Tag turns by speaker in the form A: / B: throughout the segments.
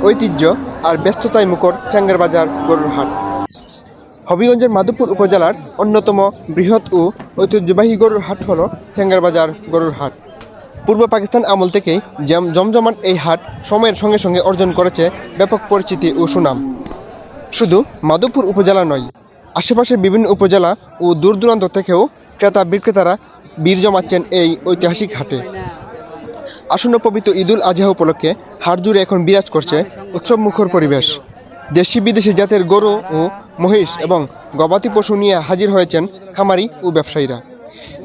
A: ঐতিহ্য আর ব্যস্ততায় মুখর চেঙ্গার বাজার গরুর হাট। হবিগঞ্জের মাধবপুর উপজেলার অন্যতম বৃহৎ ও ঐতিহ্যবাহী গরুর হাট হল চেঙ্গার বাজার গরুর হাট। পূর্ব পাকিস্তান আমল থেকেই জমজমাট এই হাট সময়ের সঙ্গে সঙ্গে অর্জন করেছে ব্যাপক পরিচিতি ও সুনাম। শুধু মাধবপুর উপজেলা নয়, আশেপাশের বিভিন্ন উপজেলা ও দূর দূরান্ত থেকেও ক্রেতা বিক্রেতারা ভিড় জমাচ্ছেন এই ঐতিহাসিক হাটে। আসন্ন পবিত্র ঈদুল আজহা উপলক্ষে হাট জুড়ে এখন বিরাজ করছে উৎসবমুখর পরিবেশ। দেশি বিদেশি জাতের গরু ও মহিষ এবং গবাদি পশু নিয়ে হাজির হয়েছেন খামারি ও ব্যবসায়ীরা।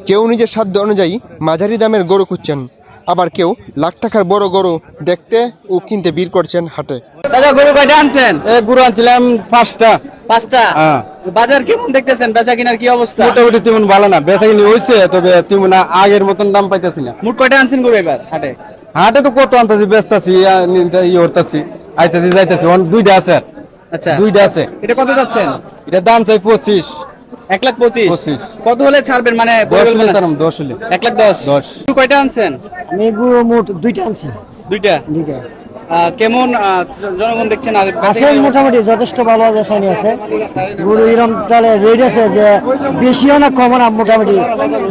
A: কেউ নিজের সাধ্য অনুযায়ী মাঝারি দামের গরু খুঁজছেন, আবার কেউ লাখ টাকার বড় গরু দেখতে ও কিনতে ভিড় করছেন হাটে।
B: গরু কয়টা আনছেন?
C: গরু আনছিলাম পাঁচটা।
B: বাজার কেমন দেখতেছেন? বেচা কিনার কি অবস্থা?
C: মোটামুটি তেমন ভালো না, বেচা কিনি হয়েছে, তবে তেমন আগের মতন দাম পাইতেছি না।
B: মোট কয়টা আনছেন গরু এবার হাটে?
C: হাটে তো কত আনতেছি, বেচতেছি, করতেছি, আইতেছি, যাইতেছি। দুইটা আছে।
B: আচ্ছা,
C: দুইটা আছে।
B: এটা কত যাচ্ছেন?
C: এটা দাম চাই 25।
B: 1,25,000। কত হলে ছাড়বেন? মানে
C: 10 হলে ছাড়াম, 10 হলে।
B: 1,10,000। কয়টা আনছেন?
D: আমি গরু মোট দুইটা আনছি।
B: দুইটা। কেমন জনগণ দেখছেন? আর
D: আছে মোটামুটি যথেষ্ট ভালো বেচানি আছে। গরু এরকম তাহলে রেট আছে যে বেশিও না কমও না, মোটামুটি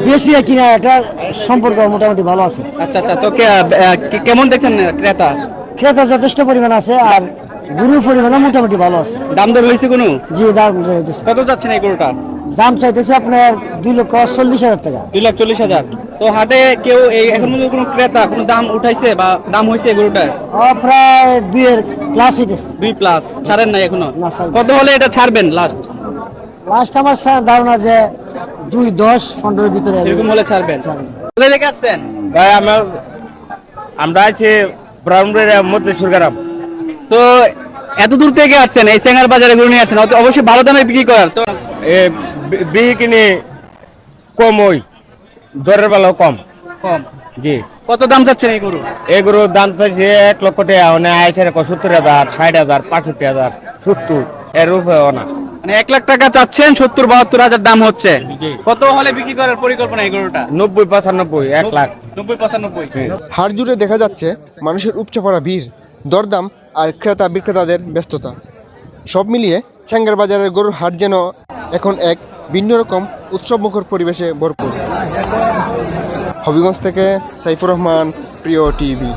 D: বেশি কিনা একটা সম্পর্ক মোটামুটি ভালো আছে।
B: আচ্ছা, তো কেমন দেখছেন ক্রেতা?
D: ক্রেতা যথেষ্ট পরিমাণ আছে, আর গরুর পরিমাণও মোটামুটি ভালো আছে।
B: দাম দর হয়েছে কোনো?
D: জি, দাম হইতেছে।
B: কত যাচ্ছেন এই গরুটা?
D: দাম চাইতেছে আপনার 2,40,000 টাকা।
B: 2,40,000। তো হাটে কেউ এখন পর্যন্ত কোনো ক্রেতা কোনো দাম উঠাইছে বা দাম হয়েছে গরুটার?
D: প্রায় 2 প্লাস হইতেছে।
B: 2+ ছাড়েন নাই এখনো?
D: না, ছাড়েন।
B: কত হলে এটা ছাড়বেন লাস্ট?
D: আমার ধারণা যে 2,10,15 ভিতরে
B: এরকম হলে ছাড়বেন। কোথায় থেকে আসছেন
C: ভাই? আমরা আছি ব্রাহ্মণবাড়িয়া মধ্যেশ্বর গ্রাম।
B: তো এত দূর থেকে আসছেন, এই চেঙ্গার বাজারে গরু নিয়ে আসছেন, অবশ্যই ভালো দামে বিক্রি করার তো।
C: বিক্রি কিনে কম, ওই দরের বেলাও কম। জি।
B: কত দাম চাচ্ছেন এই গরু?
C: এই গরুর দাম চাইছে 1 লক্ষ টাকা, মানে আইসে 70,000, 60,000, 65,000, 70 এর উপরেও না।
B: মানে 1 লাখ টাকা চাচ্ছেন, 70-72 হাজার দাম হচ্ছে। কত হলে বিক্রি করার পরিকল্পনা এই গরুটা?
C: 90-95, 1 লাখ।
B: 90-95।
A: হাট জুড়ে দেখা যাচ্ছে মানুষের উপচে পড়া ভিড়, দরদাম আর ক্রেতা বিক্রেতাদের ব্যস্ততা। সব মিলিয়ে চেঙ্গার বাজারের গরুর হাট যেন এখন এক ভিন্ন রকম উৎসবমুখর পরিবেশে ভরপুর। হবিগঞ্জ থেকে সাইফুর রহমান, প্রিয় টিভি।